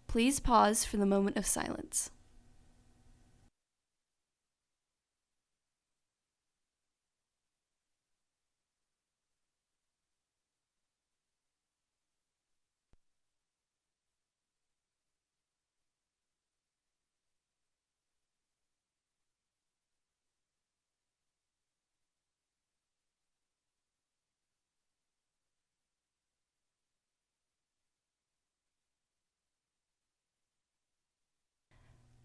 Please pause for the moment of silence.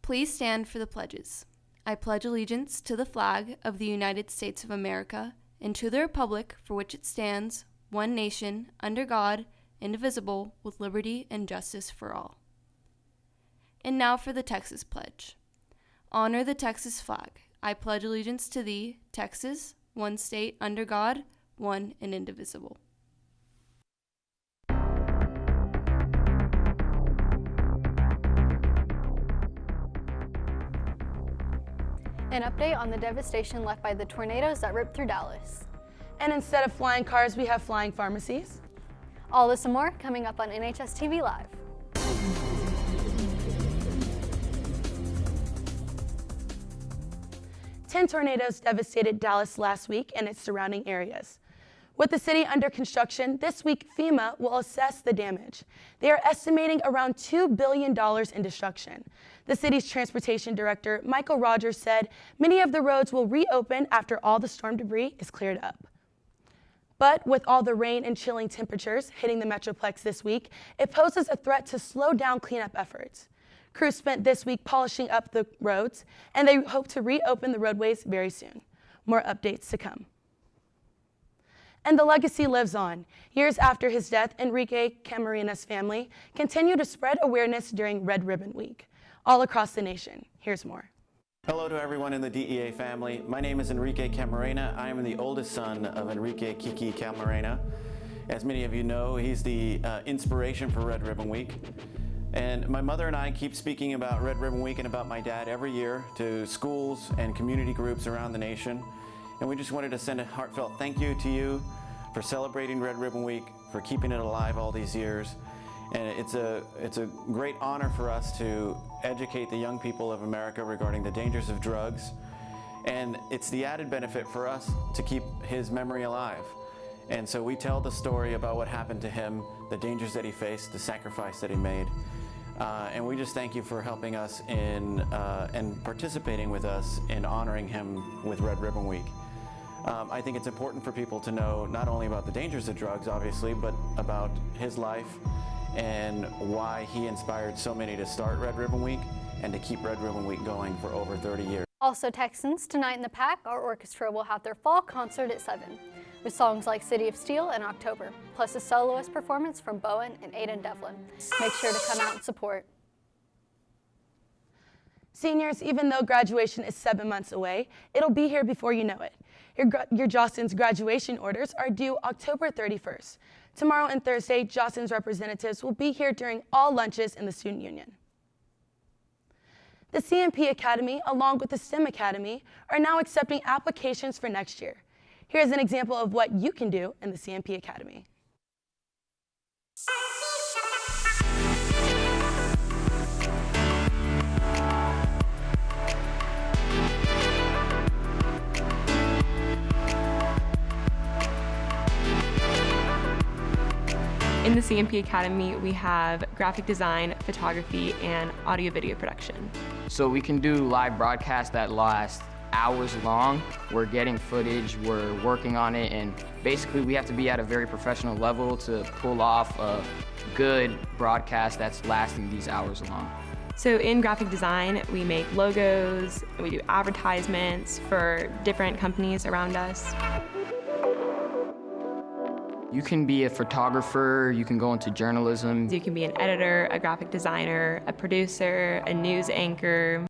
Please stand for the pledges. I pledge allegiance to the flag of the United States of America and to the republic for which it stands, one nation, under God, indivisible, with liberty and justice for all. And now for the Texas Pledge. Honor the Texas flag. I pledge allegiance to thee, Texas, one state, under God, one and indivisible. An update on the devastation left by the tornadoes that ripped through Dallas. And instead of flying cars, we have flying pharmacies. All this and more coming up on NHSTV Live. Ten tornadoes devastated Dallas last week and its surrounding areas. With the city under construction, this week FEMA will assess the damage. They are estimating around $2 billion in destruction. The city's transportation director, Michael Rogers, said many of the roads will reopen after all the storm debris is cleared up. But with all the rain and chilling temperatures hitting the Metroplex this week, it poses a threat to slow down cleanup efforts. Crews spent this week polishing up the roads, and they hope to reopen the roadways very soon. More updates to come. And the legacy lives on. Years after his death, Enrique Camarina's family continued to spread awareness during Red Ribbon Week all across the nation. Here's more. Hello to everyone in the DEA family. My name is Enrique Camarena. I am the oldest son of Enrique Kiki Camarena. As many of you know, he's the inspiration for Red Ribbon Week. And my mother and I keep speaking about Red Ribbon Week and about my dad every year to schools and community groups around the nation. And we just wanted to send a heartfelt thank you to you for celebrating Red Ribbon Week, for keeping it alive all these years. And it's a great honor for us to educate the young people of America regarding the dangers of drugs. And it's the added benefit for us to keep his memory alive. And so we tell the story about what happened to him, the dangers that he faced, the sacrifice that he made. And we just thank you for helping us in and participating with us in honoring him with Red Ribbon Week. I think it's important for people to know not only about the dangers of drugs, obviously, but about his life and why he inspired so many to start Red Ribbon Week and to keep Red Ribbon Week going for over 30 years. Also Texans, tonight in the Pack, our orchestra will have their fall concert at 7, with songs like City of Steel and October, plus a soloist performance from Bowen and Aiden Devlin. Make sure to come out and support. Seniors, even though graduation is 7 months away, it'll be here before you know it. Your Jostens graduation orders are due October 31st. Tomorrow and Thursday, Jostens representatives will be here during all lunches in the Student Union. The CMP Academy, along with the STEM Academy, are now accepting applications for next year. Here's an example of what you can do in the CMP Academy. In the CMP Academy, we have graphic design, photography, and audio-video production. So we can do live broadcasts that last hours long. We're getting footage, we're working on it, and basically we have to be at a very professional level to pull off a good broadcast that's lasting these hours long. So in graphic design, we make logos, we do advertisements for different companies around us. You can be a photographer, you can go into journalism. You can be an editor, a graphic designer, a producer, a news anchor.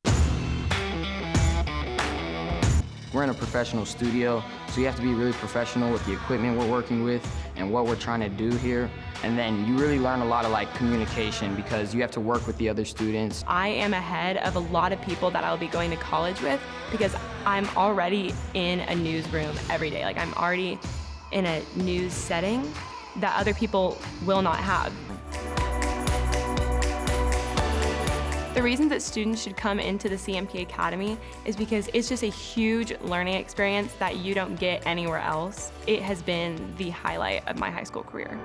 We're in a professional studio, so you have to be really professional with the equipment we're working with and what we're trying to do here. And then you really learn a lot of communication because you have to work with the other students. I am ahead of a lot of people that I'll be going to college with because I'm already in a newsroom every day. I'm already in a news setting that other people will not have. The reason that students should come into the CMP Academy is because it's just a huge learning experience that you don't get anywhere else. It has been the highlight of my high school career.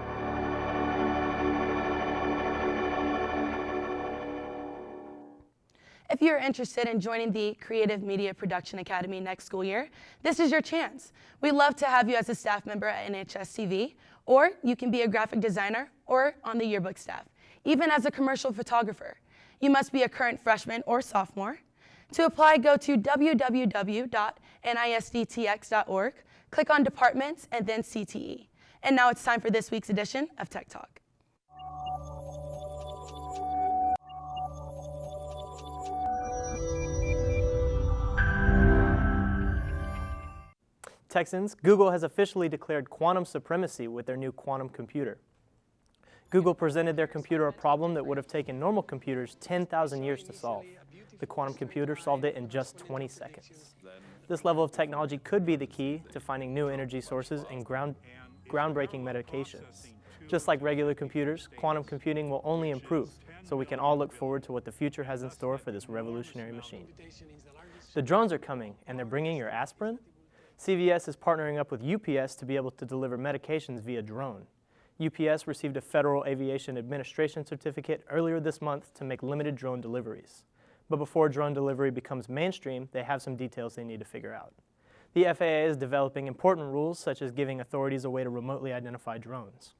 If you're interested in joining the Creative Media Production Academy next school year, this is your chance. We'd love to have you as a staff member at NHSTV, or you can be a graphic designer or on the yearbook staff, even as a commercial photographer. You must be a current freshman or sophomore. To apply, go to www.nisttx.org, click on Departments, and then CTE. And now it's time for this week's edition of Tech Talk. Texans, Google has officially declared quantum supremacy with their new quantum computer. Google presented their computer a problem that would have taken normal computers 10,000 years to solve. The quantum computer solved it in just 20 seconds. This level of technology could be the key to finding new energy sources and groundbreaking medications. Just like regular computers, quantum computing will only improve, so we can all look forward to what the future has in store for this revolutionary machine. The drones are coming, and they're bringing your aspirin? CVS is partnering up with UPS to be able to deliver medications via drone. UPS received a Federal Aviation Administration certificate earlier this month to make limited drone deliveries. But before drone delivery becomes mainstream, they have some details they need to figure out. The FAA is developing important rules, such as giving authorities a way to remotely identify drones.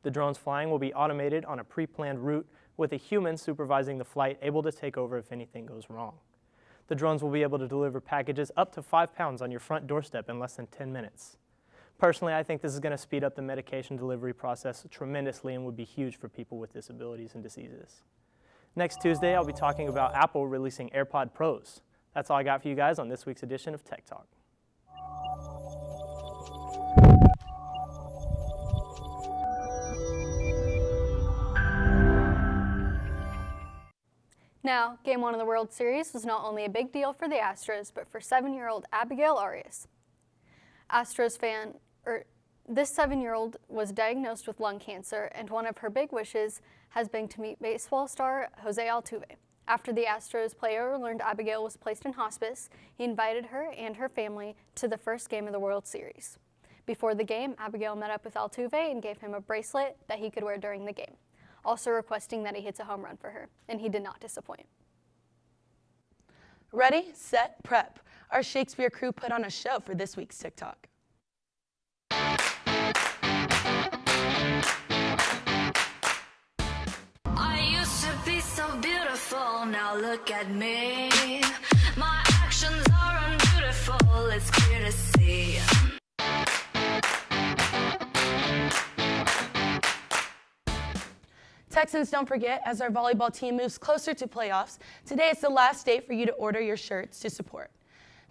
The drones flying will be automated on a pre-planned route with a human supervising the flight, able to take over if anything goes wrong. The drones will be able to deliver packages up to 5 pounds on your front doorstep in less than 10 minutes. Personally, I think this is going to speed up the medication delivery process tremendously and would be huge for people with disabilities and diseases. Next Tuesday, I'll be talking about Apple releasing AirPod Pros. That's all I got for you guys on this week's edition of Tech Talk. Now, Game 1 of the World Series was not only a big deal for the Astros, but for 7-year-old Abigail Arias. This 7-year-old was diagnosed with lung cancer, and one of her big wishes has been to meet baseball star Jose Altuve. After the Astros player learned Abigail was placed in hospice, he invited her and her family to the first game of the World Series. Before the game, Abigail met up with Altuve and gave him a bracelet that he could wear during the game, also requesting that he hits a home run for her, and he did not disappoint. Ready, set, prep. Our Shakespeare crew put on a show for this week's TikTok. I used to be so beautiful, now look at me. My actions are unbeautiful, it's clear to see. Texans, don't forget, as our volleyball team moves closer to playoffs, today is the last day for you to order your shirts to support.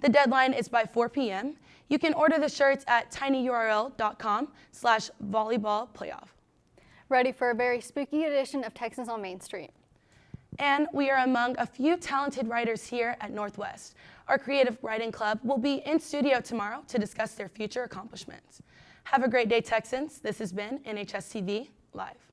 The deadline is by 4 p.m. You can order the shirts at tinyurl.com/volleyballplayoff. Ready for a very spooky edition of Texans on Main Street. And we are among a few talented writers here at Northwest. Our creative writing club will be in studio tomorrow to discuss their future accomplishments. Have a great day, Texans. This has been NHSTV Live.